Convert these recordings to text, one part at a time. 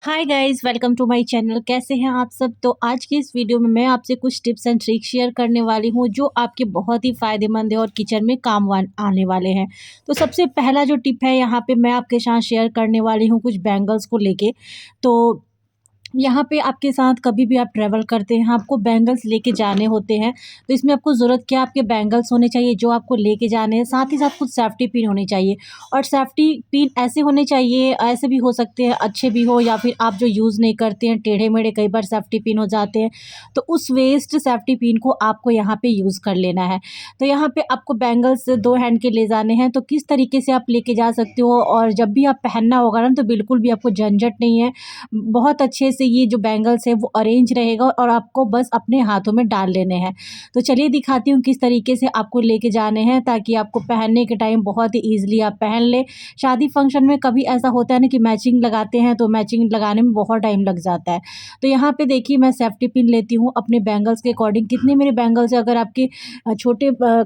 Hi guys, welcome to my channel. कैसे हैं आप सब। तो आज की इस वीडियो में मैं आपसे कुछ टिप्स एंड ट्रिक्स शेयर करने वाली हूं जो आपके बहुत ही फ़ायदेमंद है और किचन में काम आने वाले हैं। तो सबसे पहला जो टिप है यहाँ पे मैं आपके साथ शेयर करने वाली हूं कुछ बैंगल्स को लेके। तो यहाँ पे आपके साथ कभी भी आप ट्रैवल करते हैं, आपको बैंगल्स लेके जाने होते हैं, तो इसमें आपको ज़रूरत क्या, आपके बैंगल्स होने चाहिए जो आपको लेके जाने हैं, साथ ही साथ कुछ सेफ्टी पिन होनी चाहिए। और सेफ्टी पिन ऐसे होने चाहिए, ऐसे भी हो सकते हैं अच्छे भी हो, या फिर आप जो यूज़ नहीं करते हैं, टेढ़े-मेढ़े कई बार सेफ्टी पिन हो जाते हैं, तो उस वेस्ट सेफ्टी पिन को आपको यहाँ पे यूज़ कर लेना है। तो यहाँ पे आपको बैंगल्स 2 हैंड के ले जाने हैं, तो किस तरीके से आप लेके जा सकते हो, और जब भी आप पहनना होगा ना, तो बिल्कुल भी आपको झंझट नहीं है। बहुत अच्छे से ये जो बैंगल्स है वो अरेंज रहेगा और आपको बस अपने हाथों में डाल लेने हैं। तो चलिए दिखाती हूँ किस तरीके से आपको लेके जाने हैं, ताकि आपको पहनने के टाइम बहुत ही ईज़िली आप पहन लें। शादी फंक्शन में कभी ऐसा होता है ना कि मैचिंग लगाते हैं, तो मैचिंग लगाने में बहुत टाइम लग जाता है। तो यहाँ पे देखिए मैं सेफ्टी पिन लेती हूँ अपने बैंगल्स के अकॉर्डिंग। कितने मेरे बैंगल्स हैं, अगर आपके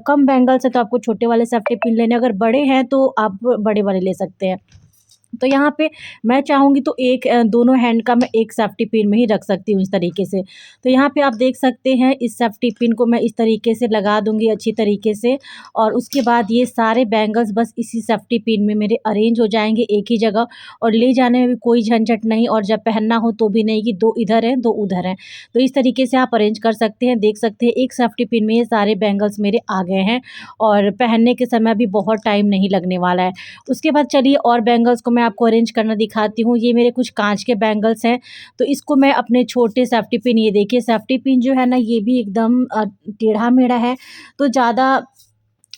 कम बैंगल्स हैं तो आपको छोटे वाले सेफ्टी पिन लेने, अगर बड़े हैं तो आप बड़े वाले ले सकते हैं। तो यहाँ पे मैं चाहूँगी तो दोनों हैंड का मैं एक सेफ्टी पिन में ही रख सकती हूँ इस तरीके से। तो यहाँ पे आप देख सकते हैं इस सेफ्टी पिन को मैं इस तरीके से लगा दूँगी अच्छी तरीके से, और उसके बाद ये सारे बैंगल्स बस इसी सेफ्टी पिन में मेरे अरेंज हो जाएँगे एक ही जगह, और ले जाने में भी कोई झंझट नहीं, और जब पहनना हो तो भी नहीं कि 2 इधर हैं, 2 उधर हैं। तो इस तरीके से आप अरेंज कर सकते हैं। देख सकते हैं एक सेफ्टी पिन में ये सारे बैंगल्स मेरे आ गए हैं, और पहनने के समय भी बहुत टाइम नहीं लगने वाला है। उसके बाद चलिए और बैंगल्स को मैं आपको अरेंज करना दिखाती हूँ। ये मेरे कुछ काँच के बैंगल्स हैं, तो इसको मैं अपने छोटे सेफ्टी पिन, ये देखिए सेफ्टी पिन जो है ना ये भी एकदम टेढ़ा-मेढ़ा है, तो ज़्यादा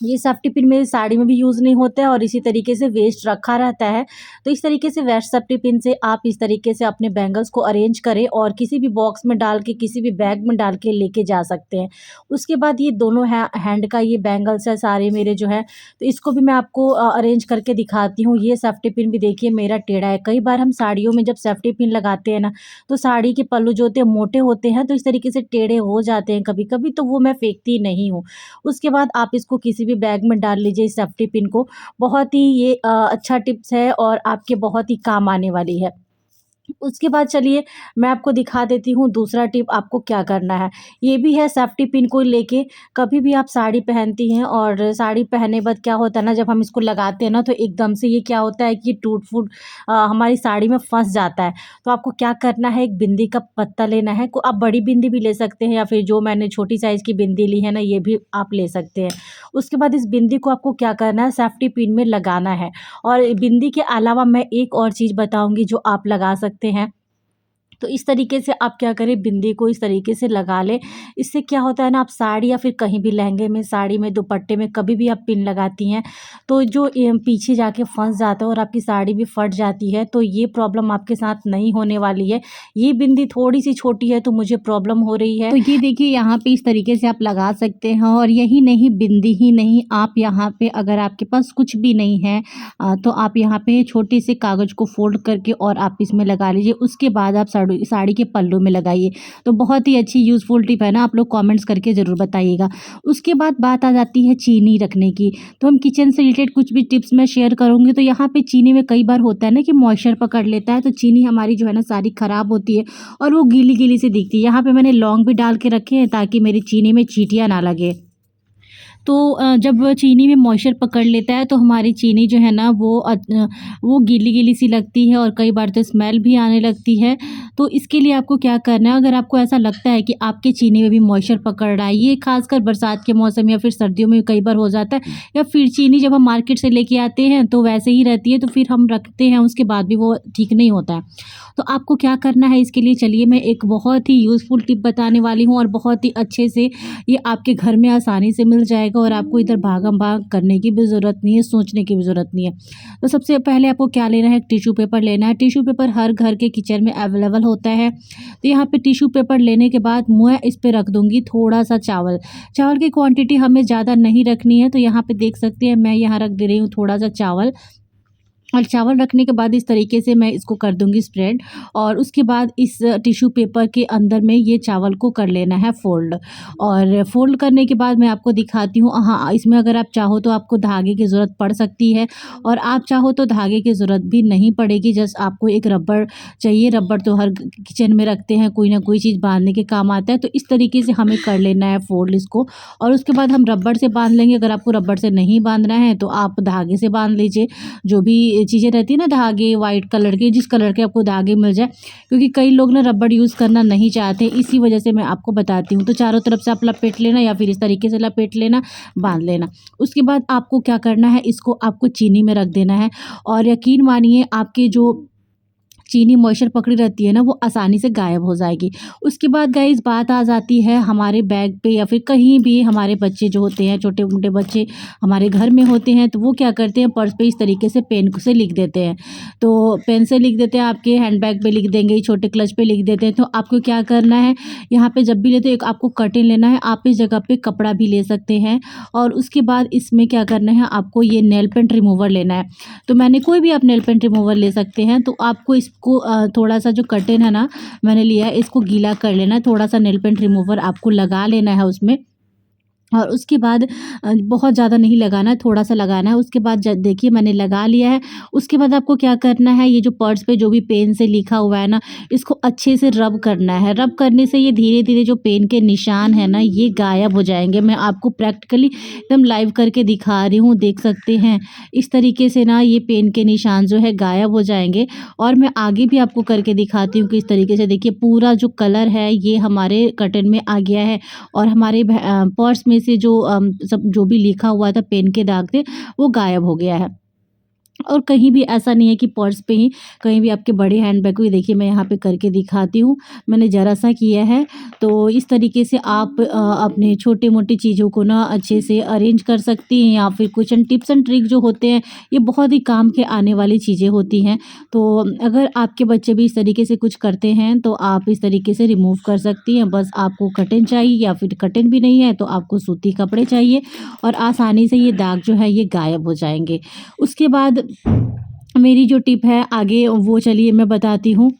ये सेफ्टी पिन मेरी साड़ी में भी यूज़ नहीं होता है, और इसी तरीके से वेस्ट रखा रहता है। तो इस तरीके से वेस्ट सेफ्टी पिन से आप इस तरीके से अपने बैंगल्स को अरेंज करें, और किसी भी बॉक्स में डाल के, किसी भी बैग में डाल के लेके जा सकते हैं। उसके बाद ये दोनों हैंड का ये बैंगल्स है सारे मेरे जो है, तो इसको भी मैं आपको अरेंज करके दिखाती हूँ। ये सेफ्टी पिन भी देखिए मेरा टेढ़ा है। कई बार हम साड़ियों में जब सेफ्टी पिन लगाते हैं ना, तो साड़ी के पल्लू जो होते हैं मोटे होते हैं, तो इस तरीके से टेढ़े हो जाते हैं कभी-कभी, तो वो मैं फेंकती नहीं हूँ। उसके बाद आप इसको किसी भी बैग में डाल लीजिए इस सेफ्टी पिन को। बहुत ही ये अच्छा टिप्स है और आपके बहुत ही काम आने वाली है। उसके बाद चलिए मैं आपको दिखा देती हूँ दूसरा टिप आपको क्या करना है। ये भी है सेफ्टी पिन को लेके। कभी भी आप साड़ी पहनती हैं, और साड़ी पहनने के बाद क्या होता है ना, जब हम इसको लगाते हैं ना, तो एकदम से ये क्या होता है कि टूट-फूट हमारी साड़ी में फँस जाता है। तो आपको क्या करना है, एक बिंदी का पत्ता लेना है। को आप बड़ी बिंदी भी ले सकते हैं, या फिर जो मैंने छोटी साइज़ की बिंदी ली है ना, ये भी आप ले सकते हैं। उसके बाद इस बिंदी को आपको क्या करना है, सेफ्टी पिन में लगाना है। और बिंदी के अलावा मैं एक और चीज़ बताऊँगी जो आप लगा सकते हैं। तो इस तरीके से आप क्या करें, बिंदी को इस तरीके से लगा लें। इससे क्या होता है ना, आप साड़ी या फिर कहीं भी लहंगे में, साड़ी में, दुपट्टे में कभी भी आप पिन लगाती हैं, तो जो पीछे जाके फँस जाता है और आपकी साड़ी भी फट जाती है, तो ये प्रॉब्लम आपके साथ नहीं होने वाली है। ये बिंदी थोड़ी-सी छोटी है तो मुझे प्रॉब्लम हो रही है। तो ये देखिए यहाँ पे इस तरीके से आप लगा सकते हैं, और यही नहीं, बिंदी ही नहीं, आप यहाँ पे अगर आपके पास कुछ भी नहीं है, तो आप यहाँ पे छोटे से कागज़ को फ़ोल्ड करके और आप इसमें लगा लीजिए। उसके बाद आप साड़ी साड़ी के पल्लू में लगाइए। तो बहुत ही अच्छी यूज़फुल टिप है ना, आप लोग कमेंट्स करके ज़रूर बताइएगा। उसके बाद बात आ जाती है चीनी रखने की। तो हम किचन से रिलेटेड कुछ भी टिप्स मैं शेयर करूँगी। तो यहाँ पे चीनी में कई बार होता है ना कि मॉइस्चर पकड़ लेता है, तो चीनी हमारी जो है ना सारी ख़राब होती है, और वो गीली-गीली सी दिखती है। यहाँ पे मैंने लौंग भी डाल के रखे हैं ताकि मेरी चीनी में चींटियाँ ना लगे। तो जब चीनी में मॉइस्चर पकड़ लेता है, तो हमारी चीनी जो है ना वो गीली-गीली सी लगती है, और कई बार तो स्मेल भी आने लगती है। तो इसके लिए आपको क्या करना है, अगर आपको ऐसा लगता है कि आपके चीनी में भी मॉइस्चर पकड़ रहा है, ये खासकर बरसात के मौसम या फिर सर्दियों में कई बार हो जाता है, या फिर चीनी जब हम मार्केट से लेके आते हैं तो वैसे ही रहती है, तो फिर हम रखते हैं उसके बाद भी वो ठीक नहीं होता है। तो आपको क्या करना है इसके लिए, चलिए मैं एक बहुत ही यूज़फुल टिप बताने वाली हूँ, और बहुत ही अच्छे से ये आपके घर में आसानी से मिल जाएगा, और आपको इधर भागम-भाग करने की भी ज़रूरत नहीं है, सोचने की भी ज़रूरत नहीं है। तो सबसे पहले आपको क्या लेना है, एक टिश्यू पेपर लेना है। टिश्यू पेपर हर घर के किचन में अवेलेबल होता है। तो यहाँ पे टिश्यू पेपर लेने के बाद मैं इस पे रख दूँगी थोड़ा-सा चावल। चावल की क्वांटिटी हमें ज़्यादा नहीं रखनी है, तो यहाँ पे देख सकते हैं मैं यहाँ रख दे रही हूँ थोड़ा-सा चावल। और चावल रखने के बाद इस तरीके से मैं इसको कर दूँगी स्प्रेड, और उसके बाद इस टिश्यू पेपर के अंदर में ये चावल को कर लेना है फ़ोल्ड। और फ़ोल्ड करने के बाद मैं आपको दिखाती हूँ, हाँ, इसमें अगर आप चाहो तो आपको धागे की ज़रूरत पड़ सकती है, और आप चाहो तो धागे की ज़रूरत भी नहीं पड़ेगी। जस्ट आपको एक रबड़ चाहिए। रबड़ तो हर किचन में रखते हैं, कोई ना कोई चीज़ बाँधने के काम आता है। तो इस तरीके से हमें कर लेना है फ़ोल्ड इसको, और उसके बाद हम रबड़ से बाँध लेंगे। अगर आपको रबड़ से नहीं बाँधना है तो आप धागे से बाँध लीजिए। जो भी चीज़ें रहती है ना, धागे वाइट कलर के, जिस कलर के आपको धागे मिल जाए, क्योंकि कई लोग ना रबड़ यूज़ करना नहीं चाहते, इसी वजह से मैं आपको बताती हूँ। तो चारों तरफ से आप लपेट लेना, या फिर इस तरीके से लपेट लेना, बांध लेना। उसके बाद आपको क्या करना है, इसको आपको चीनी में रख देना है, और यकीन मानिए आपके जो चीनी मॉइस्चर पकड़ी रहती है ना, वो आसानी से गायब हो जाएगी। उसके बाद गाइस बात आ जाती है हमारे बैग पे, या फिर कहीं भी हमारे बच्चे जो होते हैं, छोटे-मोटे बच्चे हमारे घर में होते हैं, तो वो क्या करते हैं, पर्स पे इस तरीके से पेन से लिख देते हैं। तो पेन से लिख देते हैं, आपके हैंडबैग पे लिख देंगे, छोटे क्लच पे लिख देते हैं। तो आपको क्या करना है, यहाँ पे जब भी लेते हो एक आपको कर्टेन लेना है, आप इस जगह पे कपड़ा भी ले सकते हैं, और उसके बाद इसमें क्या करना है, आपको ये नेल पेंट रिमूवर लेना है। तो मैंने कोई भी आप नेल पेंट रिमूवर ले सकते हैं। तो आपको इसको थोड़ा-सा जो कर्टेन है ना, मैंने लिया है, इसको गीला कर लेना है, थोड़ा-सा नेल पेंट रिमूवर आपको लगा लेना है उसमें। और उसके बाद बहुत ज़्यादा नहीं लगाना है, थोड़ा-सा लगाना है। उसके बाद ज देखिए मैंने लगा लिया है। उसके बाद आपको क्या करना है, ये जो पर्स पे जो भी पेन से लिखा हुआ है ना, इसको अच्छे से रब करना है। रब करने से ये धीरे-धीरे जो पेन के निशान हैं ना, ये गायब हो जाएँगे। मैं आपको प्रैक्टिकली एकदम लाइव करके दिखा रही हूँ, देख सकते हैं। इस तरीके से ना ये पेन के निशान जो है गायब हो जाएँगे, और मैं आगे भी आपको करके दिखाती हूँ कि इस तरीके से देखिए पूरा जो कलर है ये हमारे कर्टेन में आ गया है, और हमारे पर्स में से जो सब जो भी लिखा हुआ था पेन के दाग थे, वो गायब हो गया है। और कहीं भी ऐसा नहीं है कि पर्स पे ही, कहीं भी आपके बड़े हैंडबैग को, ये देखिए मैं यहाँ पे करके दिखाती हूँ। मैंने ज़रा-सा किया है। तो इस तरीके से आप अपने छोटे-मोटी चीज़ों को ना अच्छे से अरेंज कर सकती हैं, या फिर कुछ टिप्स एंड ट्रिक जो होते हैं, ये बहुत ही काम के आने वाली चीज़ें होती हैं। तो अगर आपके बच्चे भी इस तरीके से कुछ करते हैं, तो आप इस तरीके से रिमूव कर सकती हैं। बस आपको कर्टेन चाहिए, या फिर कर्टेन भी नहीं है तो आपको सूती कपड़े चाहिए, और आसानी से ये दाग जो है ये गायब हो जाएँगे। उसके बाद मेरी जो टिप है आगे, वो चलिए मैं बताती हूँ।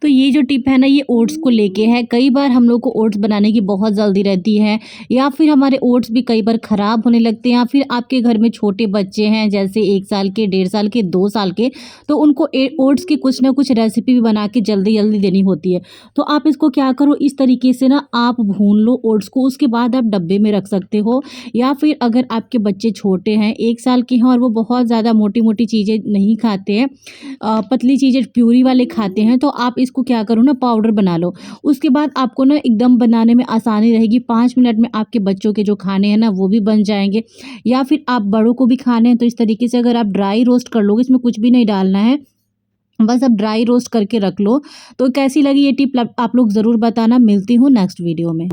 तो ये जो टिप है ना, ये ओट्स को लेके है। कई बार हम लोग को ओट्स बनाने की बहुत जल्दी रहती है, या फिर हमारे ओट्स भी कई बार ख़राब होने लगते हैं, या फिर आपके घर में छोटे बच्चे हैं, जैसे 1 साल के, 1.5 साल के, 2 साल के, तो उनको ओट्स की कुछ ना कुछ रेसिपी भी बना के जल्दी-जल्दी देनी होती है। तो आप इसको क्या करो, इस तरीके से ना आप भून लो ओट्स को, उसके बाद आप डब्बे में रख सकते हो। या फिर अगर आपके बच्चे छोटे हैं, 1 साल के हैं, और वो बहुत ज़्यादा मोटी-मोटी चीज़ें नहीं खाते हैं, पतली चीज़ें प्यूरी वाले खाते हैं, तो आप इसको क्या करो ना, पाउडर बना लो। उसके बाद आपको ना एकदम बनाने में आसानी रहेगी। 5 मिनट में आपके बच्चों के जो खाने हैं ना, वो भी बन जाएँगे। या फिर आप बड़ों को भी खाने हैं, तो इस तरीके से अगर आप ड्राई रोस्ट कर लोगे, इसमें कुछ भी नहीं डालना है, बस आप ड्राई रोस्ट करके रख लो। तो कैसी लगी ये टिप आप लोग ज़रूर बताना। मिलती हूँ नेक्स्ट वीडियो में।